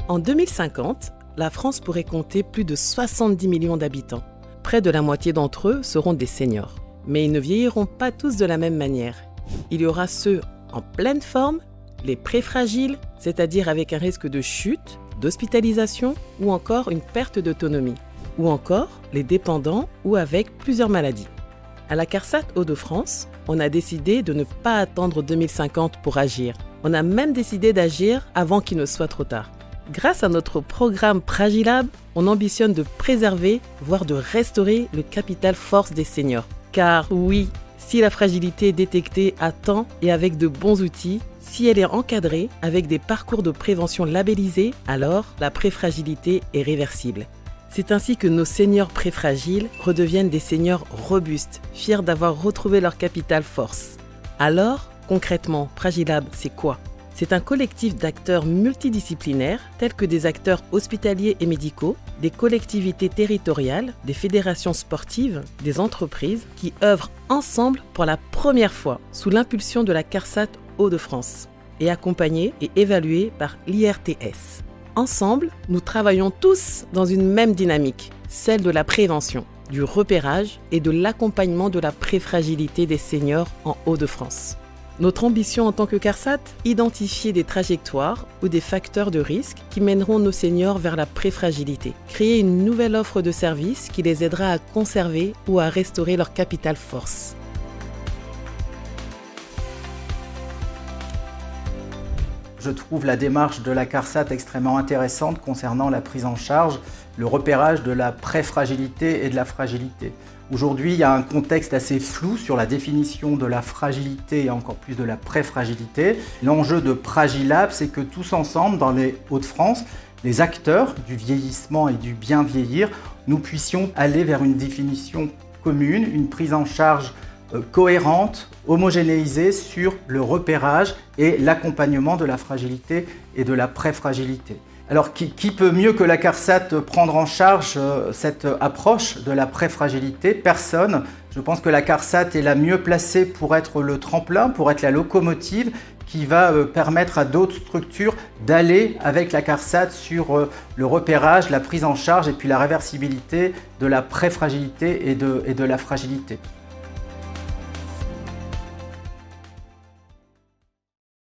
En 2050, la France pourrait compter plus de 70 millions d'habitants. Près de la moitié d'entre eux seront des seniors. Mais ils ne vieilliront pas tous de la même manière. Il y aura ceux en pleine forme, les préfragiles, c'est-à-dire avec un risque de chute, d'hospitalisation ou encore une perte d'autonomie. Ou encore les dépendants ou avec plusieurs maladies. À la CARSAT Hauts-de-France, on a décidé de ne pas attendre 2050 pour agir. On a même décidé d'agir avant qu'il ne soit trop tard. Grâce à notre programme Pragilab, on ambitionne de préserver, voire de restaurer le capital force des seniors. Car oui, si la fragilité est détectée à temps et avec de bons outils, si elle est encadrée avec des parcours de prévention labellisés, alors la préfragilité est réversible. C'est ainsi que nos seniors préfragiles redeviennent des seniors robustes, fiers d'avoir retrouvé leur capital force. Alors, concrètement, Pragilab, c'est quoi ? C'est un collectif d'acteurs multidisciplinaires tels que des acteurs hospitaliers et médicaux, des collectivités territoriales, des fédérations sportives, des entreprises qui œuvrent ensemble pour la première fois sous l'impulsion de la CARSAT Hauts-de-France et accompagnés et évalués par l'IRTS. Ensemble, nous travaillons tous dans une même dynamique, celle de la prévention, du repérage et de l'accompagnement de la préfragilité des seniors en Hauts-de-France. Notre ambition en tant que CARSAT, identifier des trajectoires ou des facteurs de risque qui mèneront nos seniors vers la préfragilité. Créer une nouvelle offre de services qui les aidera à conserver ou à restaurer leur capital force. Je trouve la démarche de la CARSAT extrêmement intéressante concernant la prise en charge, le repérage de la préfragilité et de la fragilité. Aujourd'hui, il y a un contexte assez flou sur la définition de la fragilité et encore plus de la préfragilité. L'enjeu de Pragilab, c'est que tous ensemble, dans les Hauts-de-France, les acteurs du vieillissement et du bien vieillir, nous puissions aller vers une définition commune, une prise en charge cohérente, homogénéisée sur le repérage et l'accompagnement de la fragilité et de la préfragilité. Alors, qui peut mieux que la CARSAT prendre en charge cette approche de la préfragilité? Personne. Je pense que la CARSAT est la mieux placée pour être le tremplin, pour être la locomotive qui va permettre à d'autres structures d'aller avec la CARSAT sur le repérage, la prise en charge et puis la réversibilité de la préfragilité et de la fragilité.